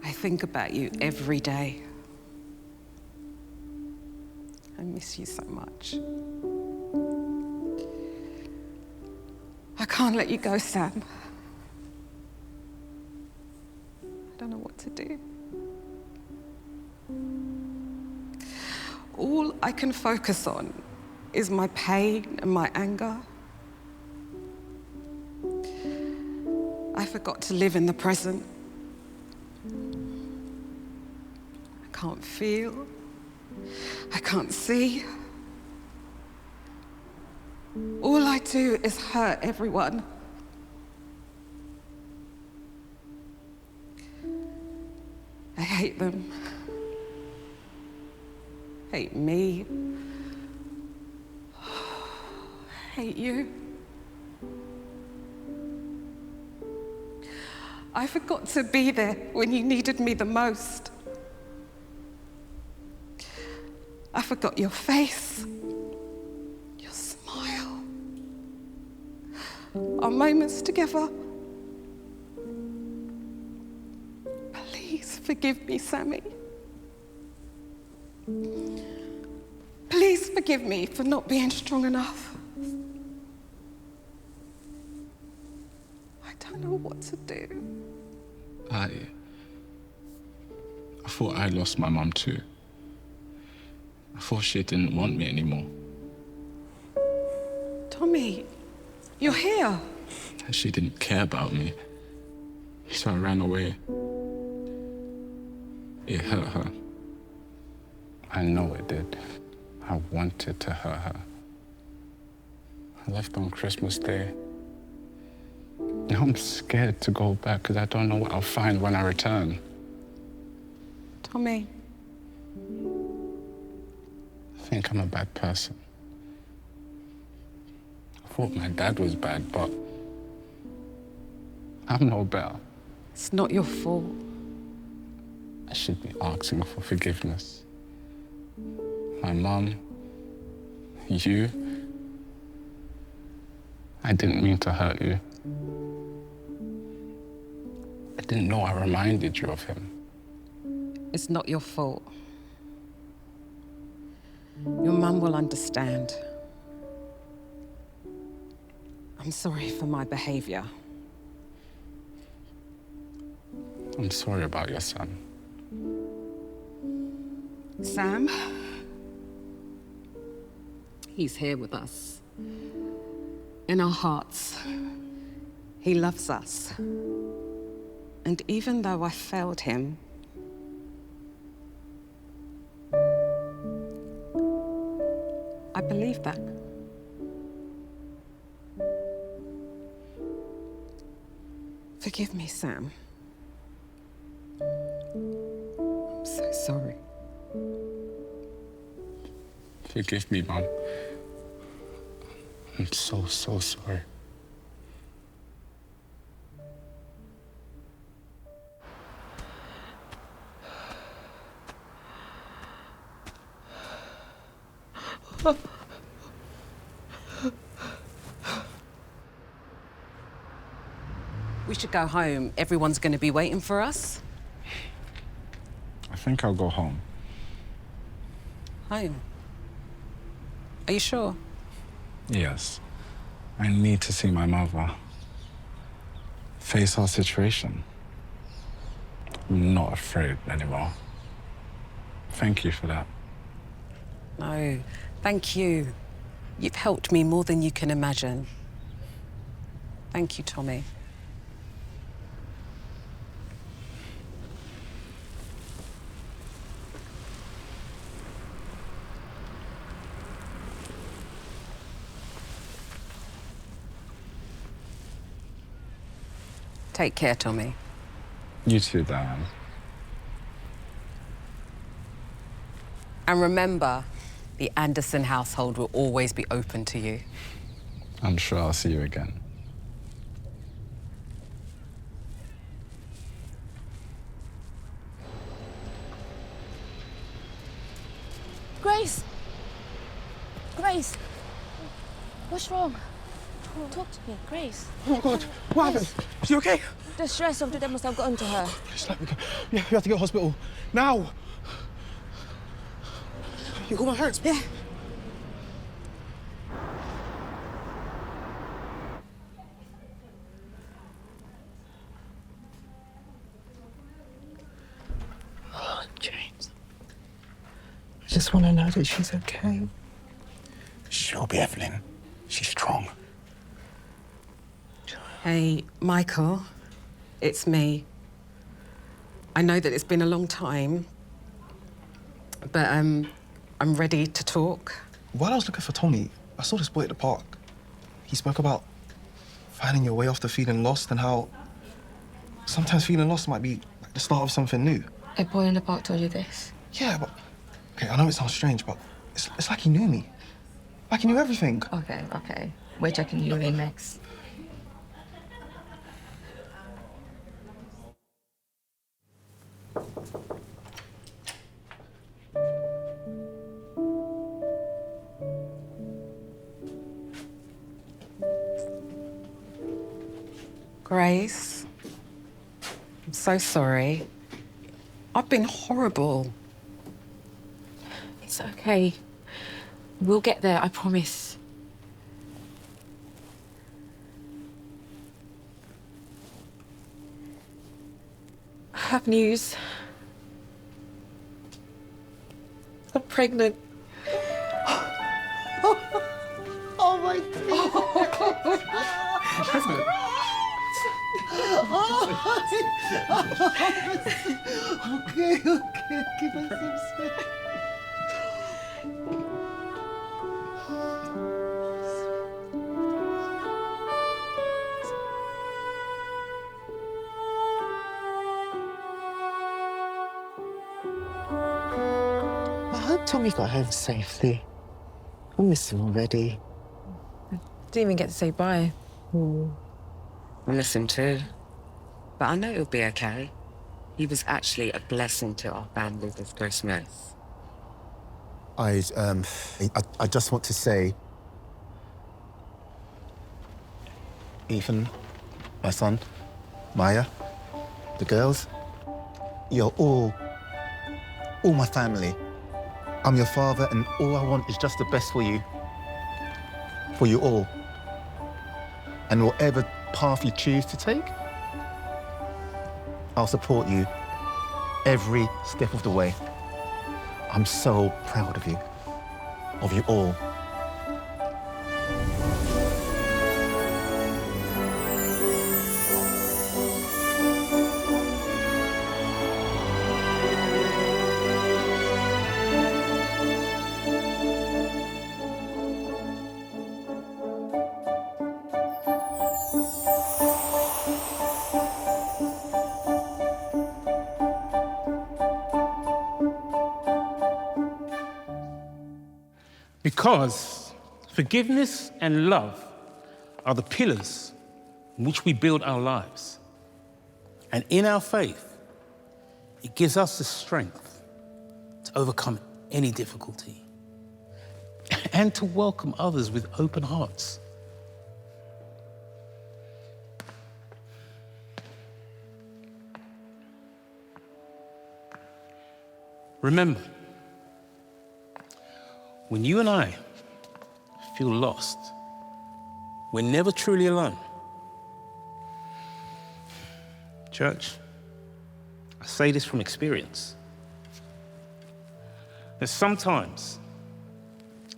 I think about you every day. I miss you so much. I can't let you go, Sam. I don't know what to do. All I can focus on is my pain and my anger. I forgot to live in the present. I can't feel. I can't see. All I do is hurt everyone. I hate them. Hate me. Hate you. I forgot to be there when you needed me the most. I forgot your face, your smile, our moments together. Please forgive me, Sammy. Please forgive me for not being strong enough. I don't know what to do. I thought I lost my mum too. I thought she didn't want me anymore. Tommy, you're here. She didn't care about me. So I ran away. It hurt her. I know it did. I wanted to hurt her. I left on Christmas Day. Now I'm scared to go back because I don't know what I'll find when I return. Tommy. I think I'm a bad person. I thought my dad was bad, but I'm no better. It's not your fault. I should be asking for forgiveness. My mum, you, I didn't mean to hurt you. I didn't know I reminded you of him. It's not your fault. Your mum will understand. I'm sorry for my behaviour. I'm sorry about your son. Sam? He's here with us. In our hearts. He loves us. And even though I failed him, I believe that. Forgive me, Sam. I'm so sorry. Forgive me, Mum. I'm so sorry. We should go home. Everyone's going to be waiting for us. I think I'll go home. Home? Are you sure? Yes. I need to see my mother. Face our situation. I'm not afraid anymore. Thank you for that. No, thank you. You've helped me more than you can imagine. Thank you, Tommy. Take care, Tommy. You too, Diane. And remember, the Anderson household will always be open to you. I'm sure I'll see you again. Grace! Grace! What's wrong? Talk to me, Grace. Oh my God, what happened? Is she okay? The stress of the day must have gotten to her. Please let me go. Yeah, we have to get to hospital. Now! You call my parents? Yeah. Oh, James. I just want to know that she's okay. She'll be, Evelyn. She's strong. Hey, Michael, it's me. I know that it's been a long time, but I'm ready to talk. While I was looking for Tommy, I saw this boy at the park. He spoke about finding your way after feeling lost and how sometimes feeling lost might be like the start of something new. A boy in the park told you this? Yeah, but... Okay, I know it sounds strange, but it's like he knew me. Like he knew everything. Okay. We're checking you in next. Grace, I'm so sorry. I've been horrible. It's okay. We'll get there, I promise. I have news. I'm pregnant. Oh my God. Okay, give us some space. I hope Tommy got home safely. I miss him already. Didn't even get to say bye. I miss him too. But I know he'll be okay. He was actually a blessing to our family this Christmas. I just want to say Ethan, my son, Maya, the girls, you're all my family. I'm your father, and all I want is just the best for you all. And whatever path you choose to take, I'll support you every step of the way. I'm so proud of you all. Because forgiveness and love are the pillars on which we build our lives. And in our faith, it gives us the strength to overcome any difficulty and to welcome others with open hearts. Remember, when you and I feel lost, we're never truly alone. Church, I say this from experience, that sometimes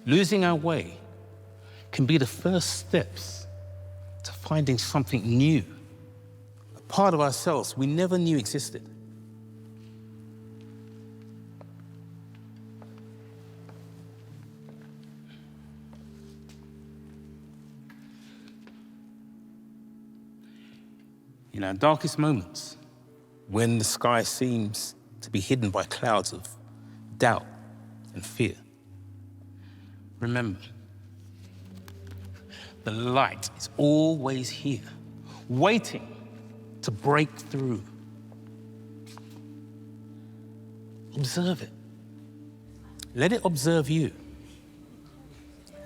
losing our way can be the first steps to finding something new, a part of ourselves we never knew existed. In our darkest moments, when the sky seems to be hidden by clouds of doubt and fear, remember, the light is always here, waiting to break through. Observe it. Let it observe you.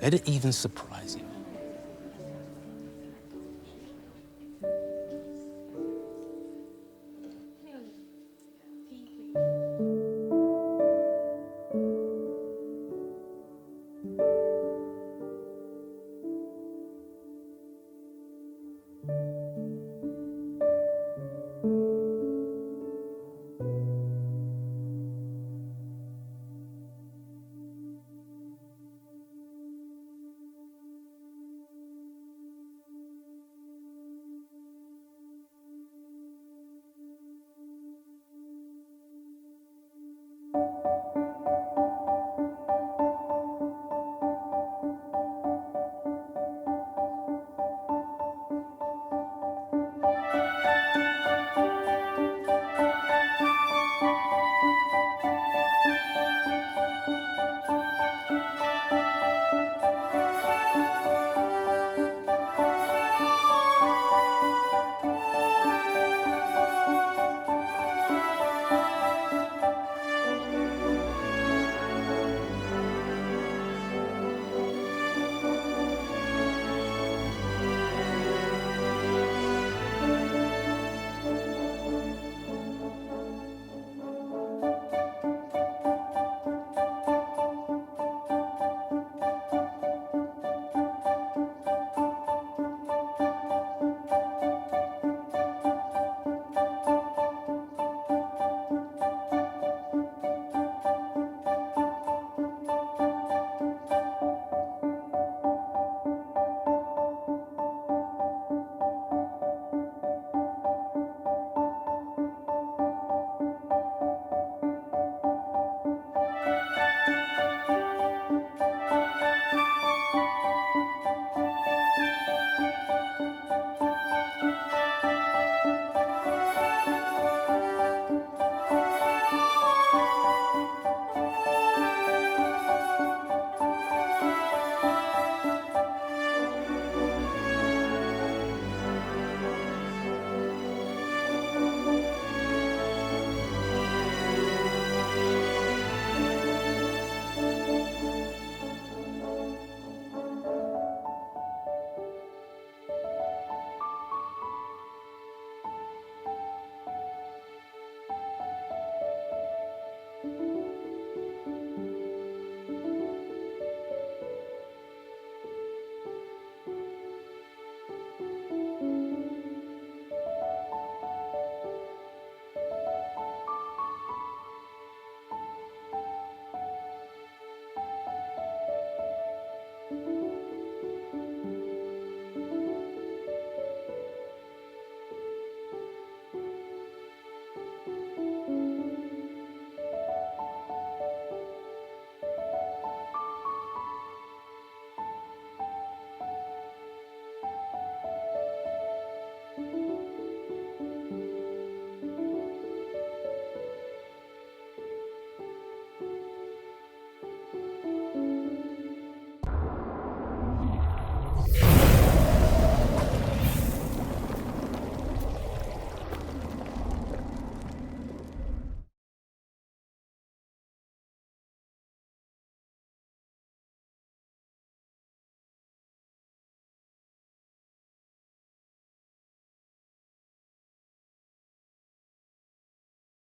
Let it even surprise you.